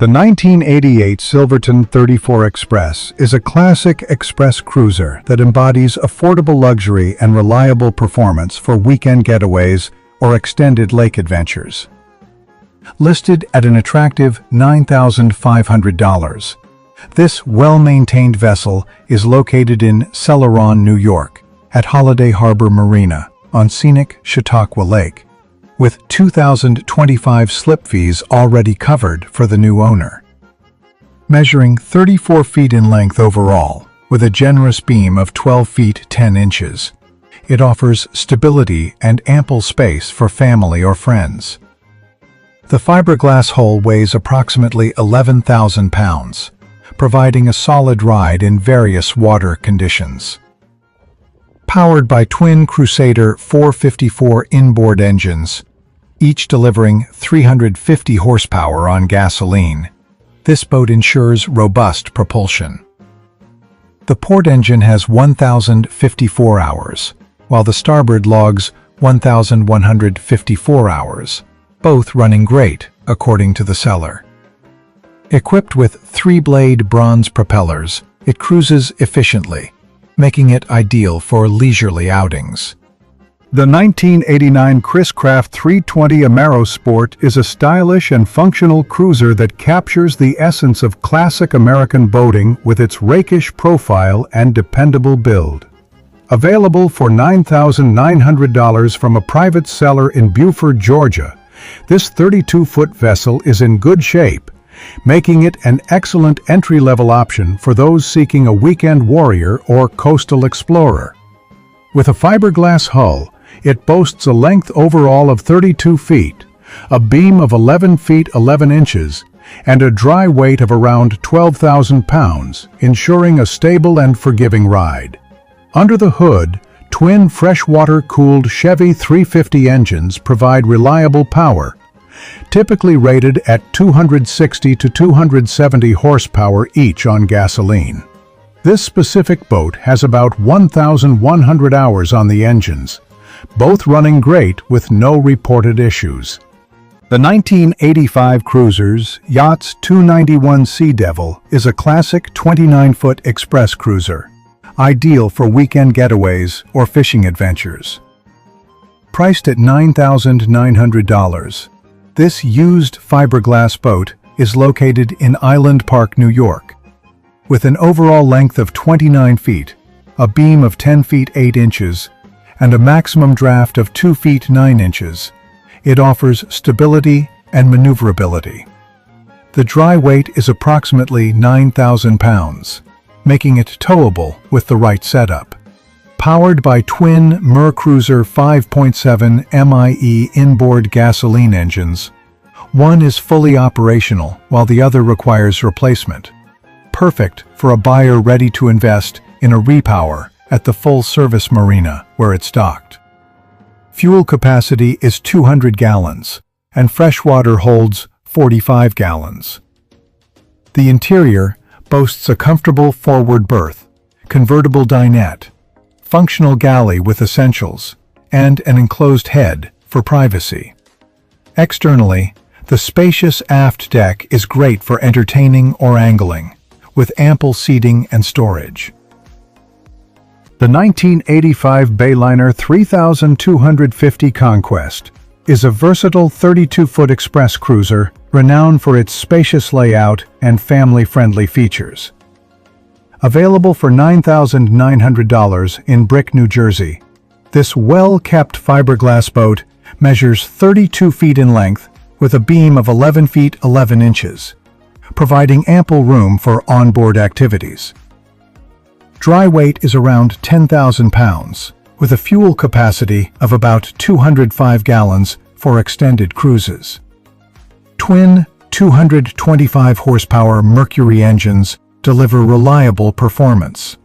The 1988 Silverton 34 Express is a classic express cruiser that embodies affordable luxury and reliable performance for weekend getaways or extended lake adventures. Listed at an attractive $9,500, this well-maintained vessel is located in Celeron, New York, at Holiday Harbor Marina on scenic Chautauqua Lake, with 2,025 slip fees already covered for the new owner. Measuring 34 feet in length overall, with a generous beam of 12 feet 10 inches, it offers stability and ample space for family or friends. The fiberglass hull weighs approximately 11,000 pounds, providing a solid ride in various water conditions. Powered by twin Crusader 454 inboard engines, each delivering 350 horsepower on gasoline, this boat ensures robust propulsion. The port engine has 1,054 hours, while the starboard logs 1,154 hours, both running great, according to the seller. Equipped with three-blade bronze propellers, it cruises efficiently, making it ideal for leisurely outings. The 1989 Chris Craft 320 Amaro Sport is a stylish and functional cruiser that captures the essence of classic American boating with its rakish profile and dependable build. Available for $9,900 from a private seller in Buford, Georgia, this 32-foot vessel is in good shape, making it an excellent entry-level option for those seeking a weekend warrior or coastal explorer. With a fiberglass hull, it boasts a length overall of 32 feet, a beam of 11 feet 11 inches, and a dry weight of around 12,000 pounds, ensuring a stable and forgiving ride. Under the hood, twin freshwater-cooled Chevy 350 engines provide reliable power, typically rated at 260 to 270 horsepower each on gasoline. This specific boat has about 1,100 hours on the engines, both running great with no reported issues. The 1985 Cruisers Yachts 291 Sea Devil is a classic 29-foot express cruiser, ideal for weekend getaways or fishing adventures. Priced at $9,900, this used fiberglass boat is located in Island Park, New York. With an overall length of 29 feet, a beam of 10 feet 8 inches, and a maximum draft of 2 feet 9 inches, it offers stability and maneuverability. The dry weight is approximately 9,000 pounds, making it towable with the right setup. Powered by twin Mercruiser 5.7 MIE inboard gasoline engines, one is fully operational while the other requires replacement. Perfect for a buyer ready to invest in a repower at the full-service marina where it's docked. Fuel capacity is 200 gallons, and freshwater holds 45 gallons. The interior boasts a comfortable forward berth, convertible dinette, functional galley with essentials, and an enclosed head for privacy. Externally, the spacious aft deck is great for entertaining or angling, with ample seating and storage. The 1985 Bayliner 3250 Conquest is a versatile 32-foot express cruiser renowned for its spacious layout and family-friendly features. Available for $9,900 in Brick, New Jersey, this well-kept fiberglass boat measures 32 feet in length with a beam of 11 feet 11 inches, providing ample room for onboard activities. Dry weight is around 10,000 pounds, with a fuel capacity of about 205 gallons for extended cruises. Twin 225 horsepower Mercury engines deliver reliable performance,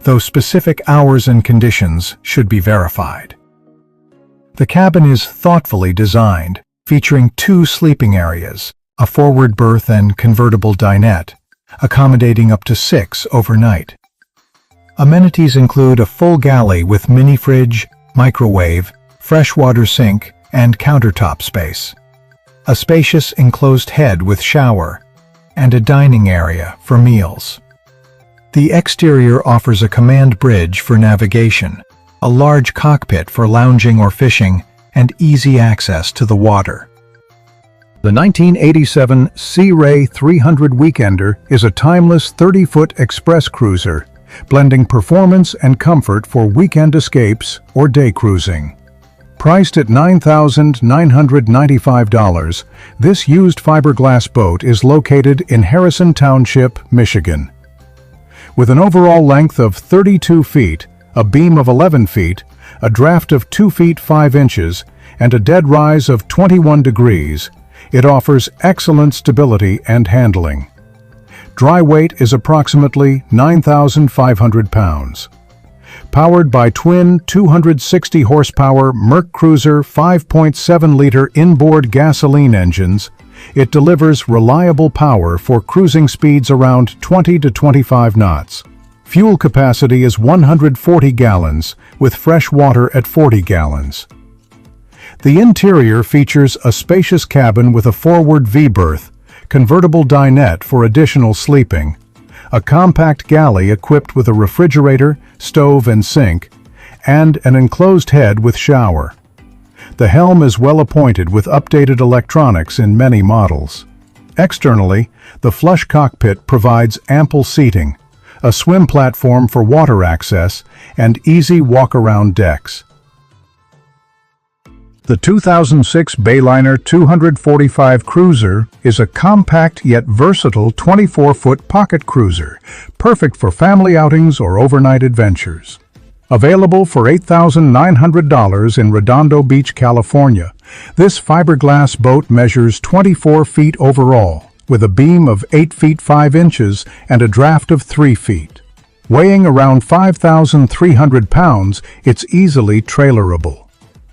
though specific hours and conditions should be verified. The cabin is thoughtfully designed, featuring 2 sleeping areas, a forward berth and convertible dinette, accommodating up to 6 overnight. Amenities include a full galley with mini fridge, microwave, freshwater sink, and countertop space. A spacious enclosed head with shower, and a dining area for meals. The exterior offers a command bridge for navigation, a large cockpit for lounging or fishing, and easy access to the water. The 1987 Sea Ray 300 Weekender is a timeless 30-foot express cruiser, blending performance and comfort for weekend escapes or day cruising. Priced at $9,995, this used fiberglass boat is located in Harrison Township, Michigan. With an overall length of 32 feet, a beam of 11 feet, a draft of 2 feet 5 inches, and a dead rise of 21 degrees, it offers excellent stability and handling. Dry weight is approximately 9,500 pounds. Powered by twin 260 horsepower Merc Cruiser 5.7-liter inboard gasoline engines, it delivers reliable power for cruising speeds around 20 to 25 knots. Fuel capacity is 140 gallons, with fresh water at 40 gallons. The interior features a spacious cabin with a forward V-berth, convertible dinette for additional sleeping, a compact galley equipped with a refrigerator, stove and sink, and an enclosed head with shower. The helm is well appointed with updated electronics in many models. Externally, the flush cockpit provides ample seating, a swim platform for water access, and easy walk-around decks. The 2006 Bayliner 245 Cruiser is a compact yet versatile 24-foot pocket cruiser, perfect for family outings or overnight adventures. Available for $8,900 in Redondo Beach, California, this fiberglass boat measures 24 feet overall, with a beam of 8 feet 5 inches and a draft of 3 feet. Weighing around 5,300 pounds, it's easily trailerable.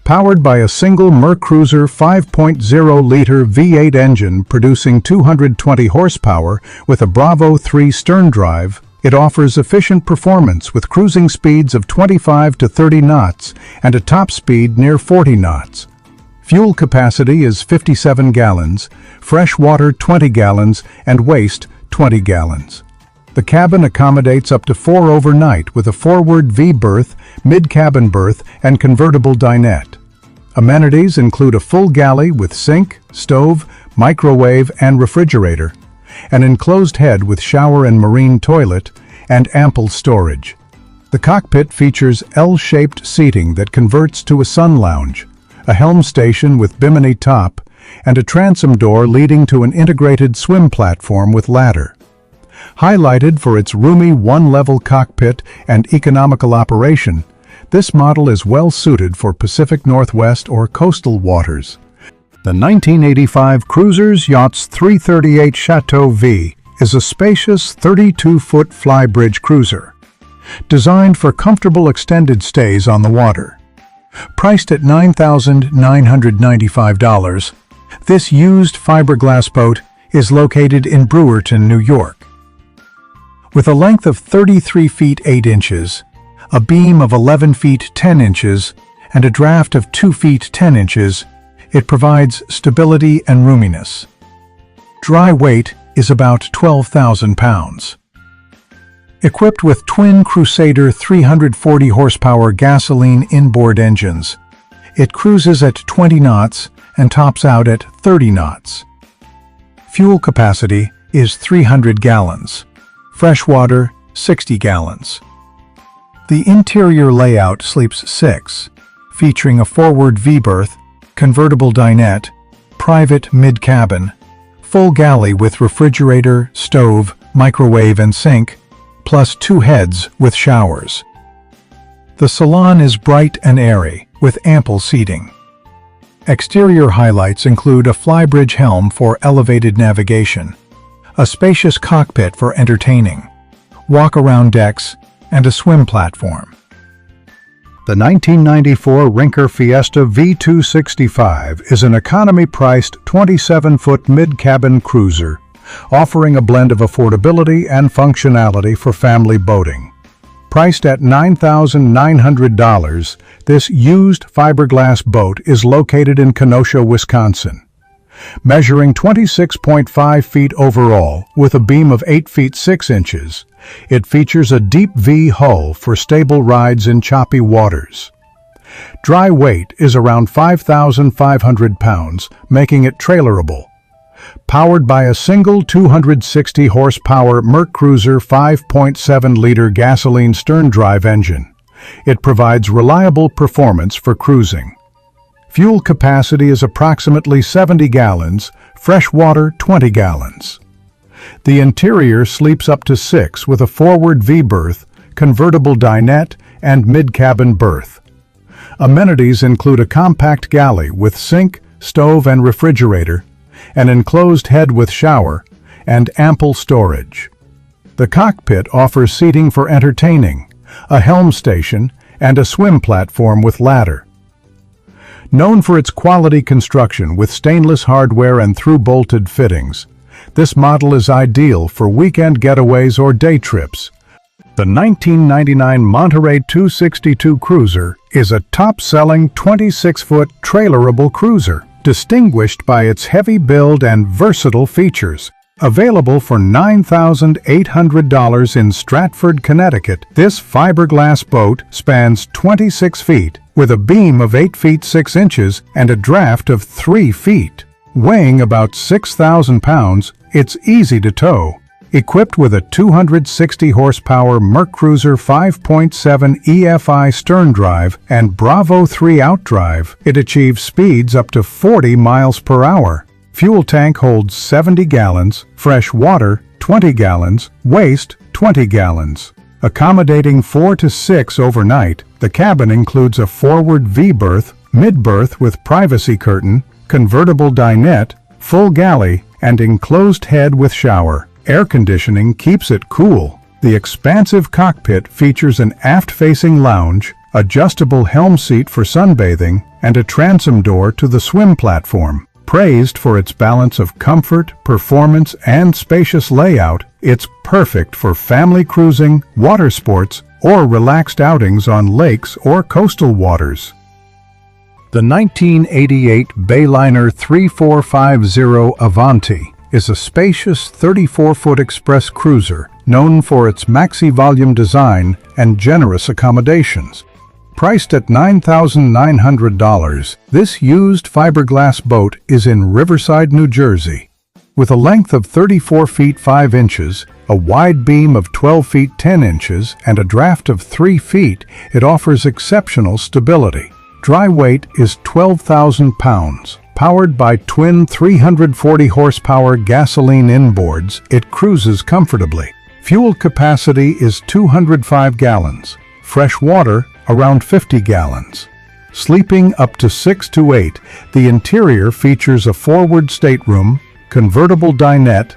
Powered by a single Merc Cruiser 5.0-liter V8 engine producing 220 horsepower with a Bravo 3 stern drive, it offers efficient performance with cruising speeds of 25 to 30 knots and a top speed near 40 knots. Fuel capacity is 57 gallons, fresh water 20 gallons, and waste 20 gallons. The cabin accommodates up to 4 overnight with a forward V-berth, mid-cabin berth, and convertible dinette. Amenities include a full galley with sink, stove, microwave, and refrigerator, an enclosed head with shower and marine toilet, and ample storage. The cockpit features L-shaped seating that converts to a sun lounge, a helm station with bimini top, and a transom door leading to an integrated swim platform with ladder. Highlighted for its roomy one-level cockpit and economical operation, this model is well suited for Pacific Northwest or coastal waters. The 1985 Cruisers Yachts 338 Chateau V is a spacious 32-foot flybridge cruiser, designed for comfortable extended stays on the water. Priced at $9,995, this used fiberglass boat is located in Brewerton, New York. With a length of 33 feet 8 inches, a beam of 11 feet 10 inches, and a draft of 2 feet 10 inches, it provides stability and roominess. Dry weight is about 12,000 pounds. Equipped with twin Crusader 340 horsepower gasoline inboard engines, it cruises at 20 knots and tops out at 30 knots. Fuel capacity is 300 gallons. Fresh water, 60 gallons. The interior layout sleeps 6, featuring a forward V-berth, convertible dinette, private mid-cabin, full galley with refrigerator, stove, microwave and sink, plus 2 heads with showers. The salon is bright and airy, with ample seating. Exterior highlights include a flybridge helm for elevated navigation, a spacious cockpit for entertaining, walk-around decks, and a swim platform. The 1994 Rinker Fiesta V265 is an economy-priced 27-foot mid-cabin cruiser, offering a blend of affordability and functionality for family boating. Priced at $9,900, this used fiberglass boat is located in Kenosha, Wisconsin. Measuring 26.5 feet overall with a beam of 8 feet 6 inches, it features a deep V hull for stable rides in choppy waters. Dry weight is around 5,500 pounds, making it trailerable. Powered by a single 260 horsepower MerCruiser 5.7-liter gasoline stern-drive engine, it provides reliable performance for cruising. Fuel capacity is approximately 70 gallons, fresh water 20 gallons. The interior sleeps up to 6 with a forward V-berth, convertible dinette, and mid-cabin berth. Amenities include a compact galley with sink, stove, and refrigerator, an enclosed head with shower, and ample storage. The cockpit offers seating for entertaining, a helm station, and a swim platform with ladder. Known for its quality construction with stainless hardware and through-bolted fittings, this model is ideal for weekend getaways or day trips. The 1999 Monterey 262 Cruiser is a top-selling 26-foot trailerable cruiser, distinguished by its heavy build and versatile features. Available for $9,800 in Stratford, Connecticut, this fiberglass boat spans 26 feet with a beam of 8 feet 6 inches and a draft of 3 feet. Weighing about 6,000 pounds, it's easy to tow. Equipped with a 260 horsepower MerCruiser 5.7 EFI stern drive and Bravo 3 outdrive, it achieves speeds up to 40 miles per hour. Fuel tank holds 70 gallons, fresh water 20 gallons, waste 20 gallons. Accommodating 4 to 6 overnight, the cabin includes a forward V-berth, mid-berth with privacy curtain, convertible dinette, full galley, and enclosed head with shower. Air conditioning keeps it cool. The expansive cockpit features an aft-facing lounge, adjustable helm seat for sunbathing, and a transom door to the swim platform. Praised for its balance of comfort, performance, and spacious layout, it's perfect for family cruising, water sports, or relaxed outings on lakes or coastal waters. The 1988 Bayliner 3450 Avanti is a spacious 34-foot express cruiser known for its maxi-volume design and generous accommodations. Priced at $9,900, this used fiberglass boat is in Riverside, New Jersey. With a length of 34 feet 5 inches, a wide beam of 12 feet 10 inches, and a draft of 3 feet, it offers exceptional stability. Dry weight is 12,000 pounds. Powered by twin 340 horsepower gasoline inboards, it cruises comfortably. Fuel capacity is 205 gallons. Fresh water, around 50 gallons. Sleeping up to 6 to 8, the interior features a forward stateroom, convertible dinette,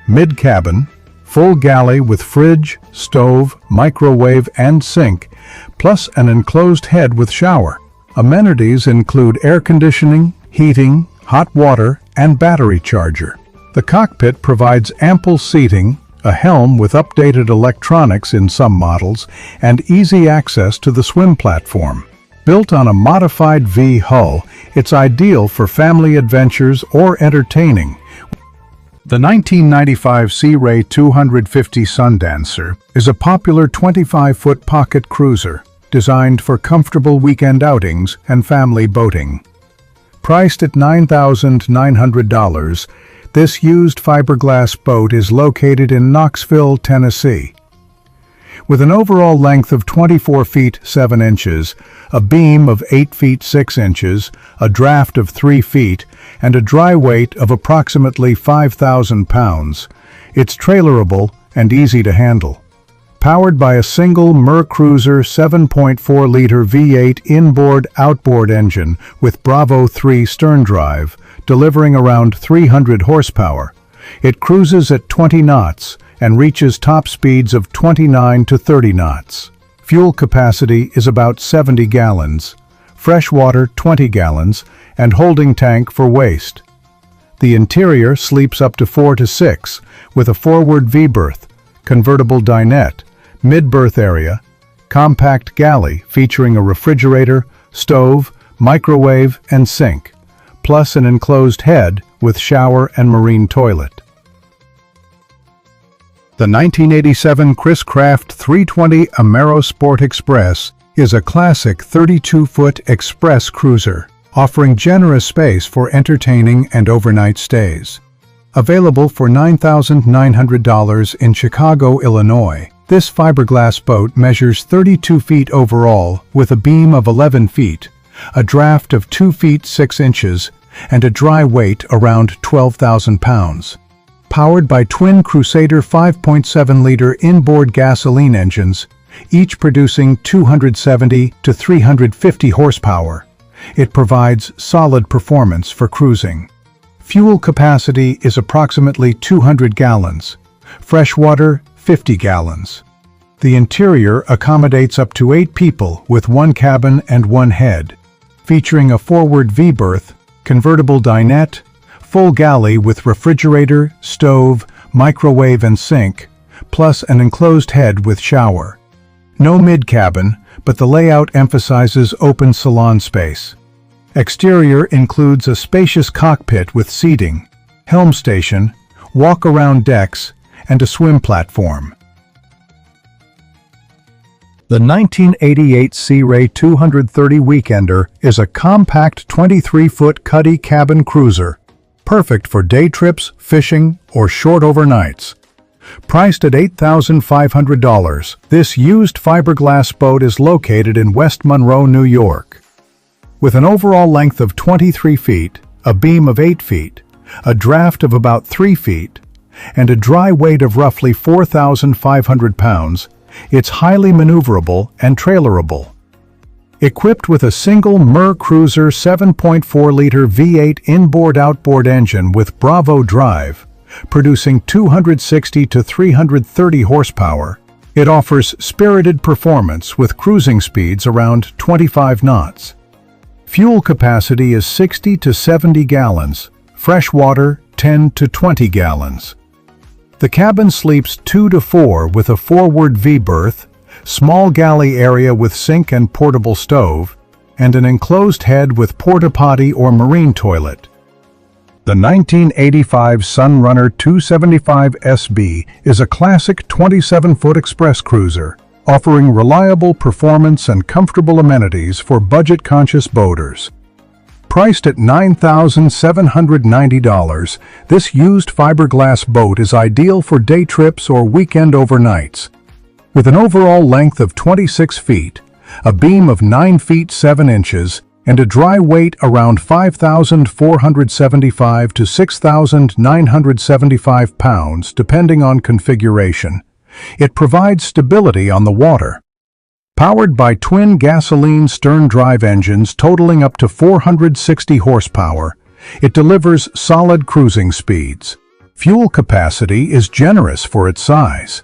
mid-cabin, full galley with fridge, stove, microwave, and sink, plus an enclosed head with shower. Amenities include air conditioning, heating, hot water, and battery charger. The cockpit provides ample seating, a helm with updated electronics in some models, and easy access to the swim platform. Built on a modified V hull, it's ideal for family adventures or entertaining. The 1995 Sea Ray 250 Sundancer is a popular 25-foot pocket cruiser designed for comfortable weekend outings and family boating. Priced at $9,900, this used fiberglass boat is located in Knoxville, Tennessee. With an overall length of 24 feet 7 inches, a beam of 8 feet 6 inches, a draft of 3 feet, and a dry weight of approximately 5,000 pounds, it's trailerable and easy to handle. Powered by a single MerCruiser 7.4-liter V8 inboard-outboard engine with Bravo 3 stern drive, delivering around 300 horsepower, it cruises at 20 knots and reaches top speeds of 29 to 30 knots. Fuel capacity is about 70 gallons, fresh water 20 gallons, and holding tank for waste. The interior sleeps up to 4 to 6 with a forward V-berth, convertible dinette, mid-berth area, compact galley featuring a refrigerator, stove, microwave, and sink, plus an enclosed head with shower and marine toilet. The 1987 Chris Craft 320 Amero Sport Express is a classic 32-foot express cruiser, offering generous space for entertaining and overnight stays. Available for $9,900 in Chicago, Illinois, this fiberglass boat measures 32 feet overall with a beam of 11 feet, a draft of 2 feet 6 inches, and a dry weight around 12,000 pounds. Powered by twin Crusader 5.7-liter inboard gasoline engines, each producing 270 to 350 horsepower, it provides solid performance for cruising. Fuel capacity is approximately 200 gallons, freshwater 50 gallons. The interior accommodates up to 8 people with 1 cabin and 1 head, featuring a forward V-berth, convertible dinette, full galley with refrigerator, stove, microwave and sink, plus an enclosed head with shower. No mid-cabin, but the layout emphasizes open salon space. Exterior includes a spacious cockpit with seating, helm station, walk-around decks, and a swim platform. The 1988 Sea Ray 230 Weekender is a compact 23-foot cuddy cabin cruiser, perfect for day trips, fishing, or short overnights. Priced at $8,500, this used fiberglass boat is located in West Monroe, New York. With an overall length of 23 feet, a beam of 8 feet, a draft of about 3 feet, and a dry weight of roughly 4,500 pounds, it's highly maneuverable and trailerable. Equipped with a single Mer Cruiser 7.4-liter V8 inboard-outboard engine with Bravo drive, producing 260 to 330 horsepower, it offers spirited performance with cruising speeds around 25 knots. Fuel capacity is 60 to 70 gallons, freshwater 10 to 20 gallons. The cabin sleeps 2 to 4 with a forward V-berth, small galley area with sink and portable stove, and an enclosed head with porta-potty or marine toilet. The 1985 Sunrunner 275 SB is a classic 27-foot express cruiser, offering reliable performance and comfortable amenities for budget-conscious boaters. Priced at $9,790, this used fiberglass boat is ideal for day trips or weekend overnights. With an overall length of 26 feet, a beam of 9 feet 7 inches, and a dry weight around 5,475 to 6,975 pounds depending on configuration, it provides stability on the water. Powered by twin gasoline stern-drive engines totaling up to 460 horsepower, it delivers solid cruising speeds. Fuel capacity is generous for its size.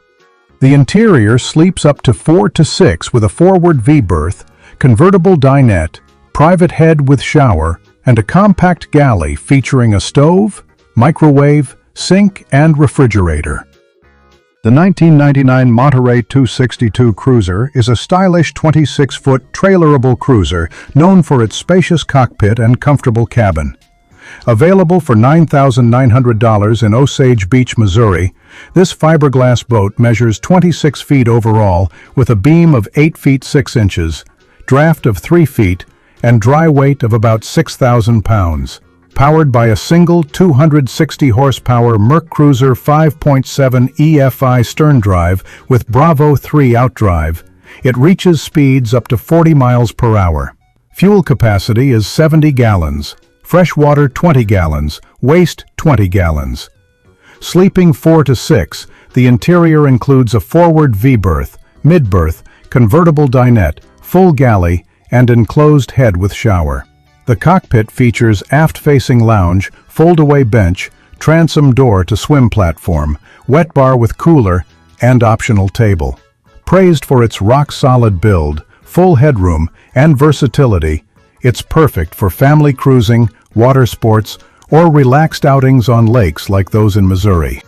The interior sleeps up to 4 to 6 with a forward V-berth, convertible dinette, private head with shower, and a compact galley featuring a stove, microwave, sink, and refrigerator. The 1999 Monterey 262 Cruiser is a stylish 26-foot trailerable cruiser known for its spacious cockpit and comfortable cabin. Available for $9,900 in Osage Beach, Missouri, this fiberglass boat measures 26 feet overall with a beam of 8 feet 6 inches, draft of 3 feet, and dry weight of about 6,000 pounds. Powered by a single 260 horsepower MerCruiser 5.7 EFI stern drive with Bravo 3 outdrive, it reaches speeds up to 40 miles per hour. Fuel capacity is 70 gallons, freshwater 20 gallons, waste 20 gallons. Sleeping 4 to 6, the interior includes a forward V-berth, mid-berth, convertible dinette, full galley, and enclosed head with shower. The cockpit features aft-facing lounge, fold-away bench, transom door to swim platform, wet bar with cooler, and optional table. Praised for its rock-solid build, full headroom, and versatility, it's perfect for family cruising, water sports, or relaxed outings on lakes like those in Missouri.